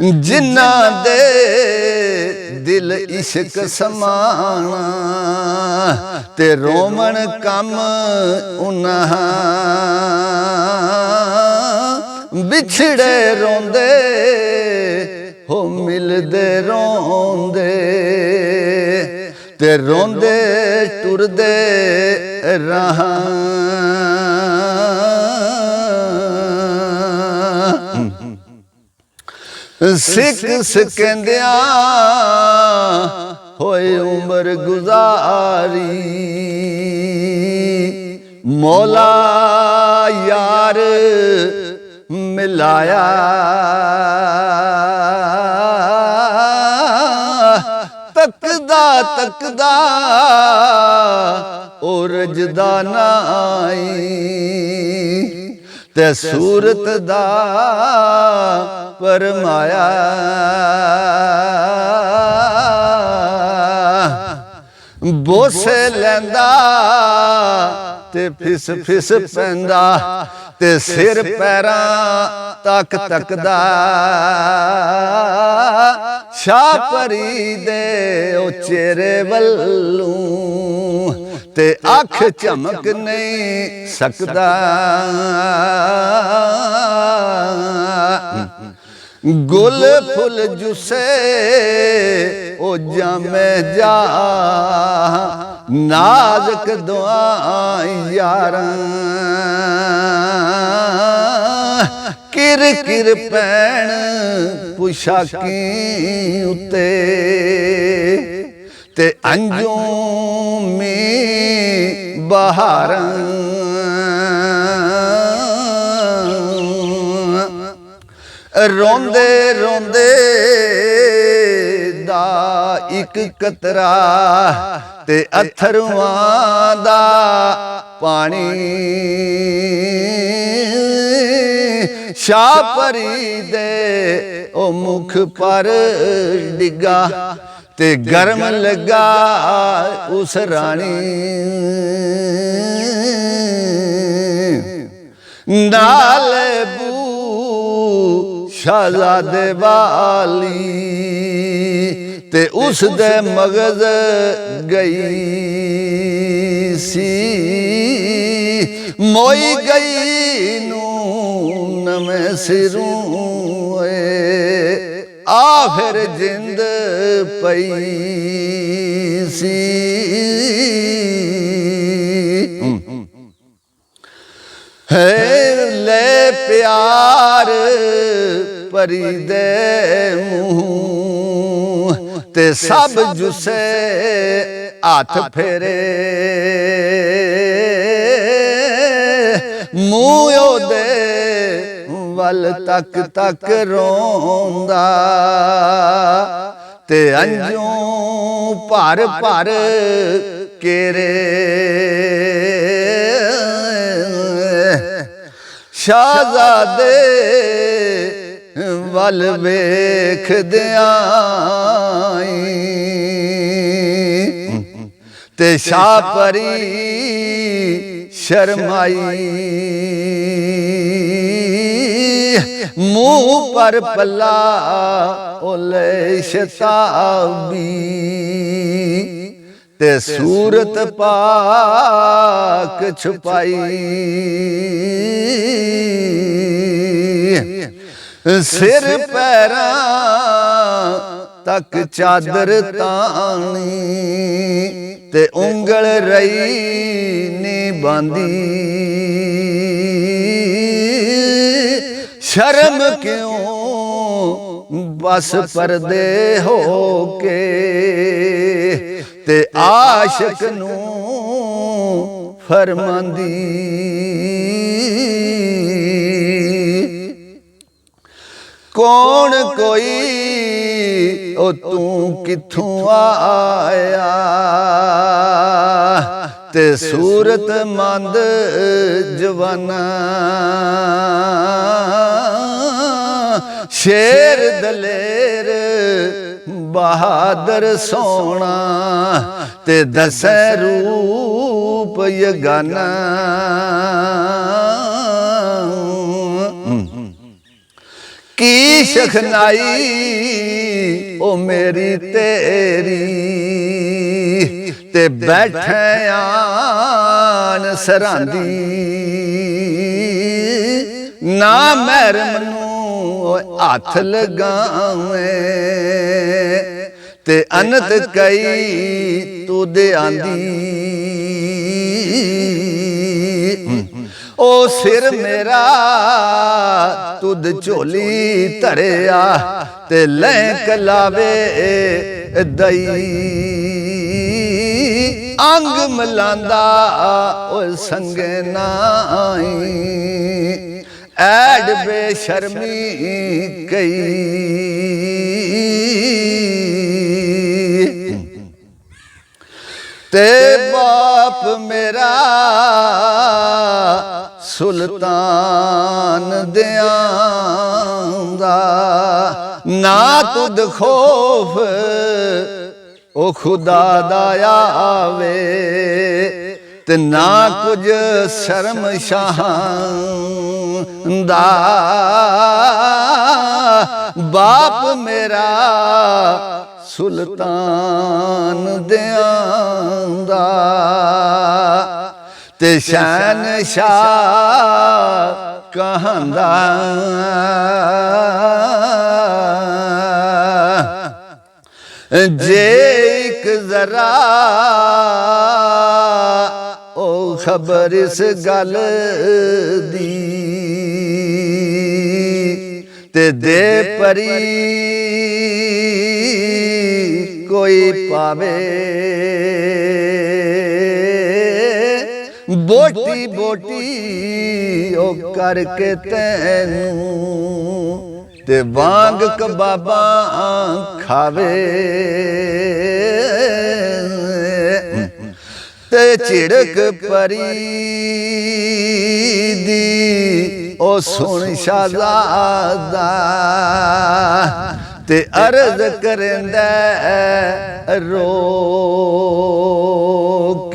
जिन्ना दे दिल इश्क समाना ते रोमन कम उन्हां बिछड़े रोंदे हो मिलदे रोंदे ते रोंदे टुरदे रहां सिक सिकंदिया होए उम्र गुजारी मौला यार मिलाया तकदा तकदा ओ रजदा नाई ते सूरत दा परमाया बोसे लैंदा ते फिस फिस पैंदा ते सिर पैरां तक तकदा शाह परी दे ओ चेहरे वल्लू ते अख झमक नहीं सकदा गुल फुल जुसे ओ जामे जा नाज़क दुआ यारां किर किर पैण पुशाकी उते ते अंजूमी बहारां रोंदे रोंदे दा इक कतरा ते अथरुआं दा पानी शाह परी दे ओ मुख पर डिगा ते गर्म लगा उस रानी नाल बू शाहजादे वाली ते उस दे मगज गई सी मोई गई नू नवे सिरों आ फिर जिंद पई सी है ले प्यार परी दे मुँह ते सब जुसे हाथ फेरे मुँह दे वल तक तक रोंदा ते अंजू भर भर केरे शाहजादे वल वेखदियां ते शाह परी शर्माई मुँह पर पल्ला ओले शताबी ते सूरत पाक छुपाई सिर पैरां तक चादर तानी ते उंगल रही नी बांधी शर्म क्यों बस पर्दे हो के ते आशिक नू फरमांदी कौन कोई ओ तू किथों आया ते सूरत मंद जवाना शेर दलेर बहादुर सोना ते दसे रूप यगाना की शखनाई ओ मेरी तेरी ते बैठे आन सरांदी ना महरम नूं हथ लगावे ते अनत कई तू दे आंदी ओ सिर मेरा तुद झोली धरिया ते लै कलावे दई अंग मलांदा ओ संगे नाई ऐड बेशर्मी कई ते बाप मेरा सुल्तान दियांदा ना तुद खौफ ओ खुदा दा आवे ते ना कुछ शर्म शाहंदा बाप मेरा सुल्तान दियांदा ते शहनशाह कहंदा जे एक जरा ओ खबर इस गल दी ते दे परी कोई पावे बोटी बोटी ओ करके तैनू ते वांग कबाबा खावे ते झिड़क परी दी ओ सुन शहजादा ते अर्ज करेंदा रो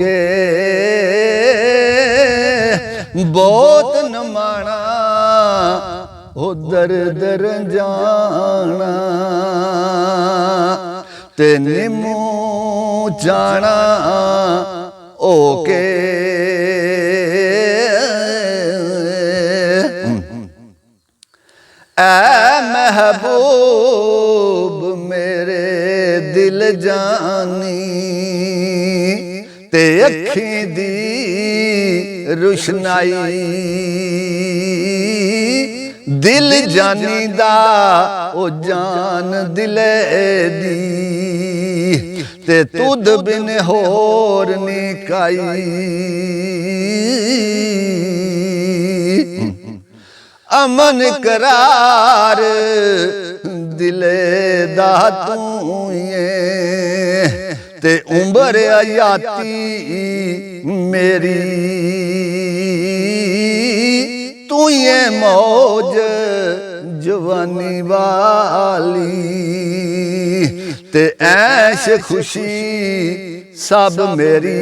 के बहुत नमाना ओ दर दर जाना ते निमू जाना ओ के ऐ महबूब मेरे दिल जानी ते अखीं दी रुशनाई दिल जानी दा ओ जान दिले दी ते तुद बिन होर निकाई अमन करार दिले दा तू ते उम्र आयाती मेरी तू ये मौज जवानी वाली ते ऐश खुशी सब मेरी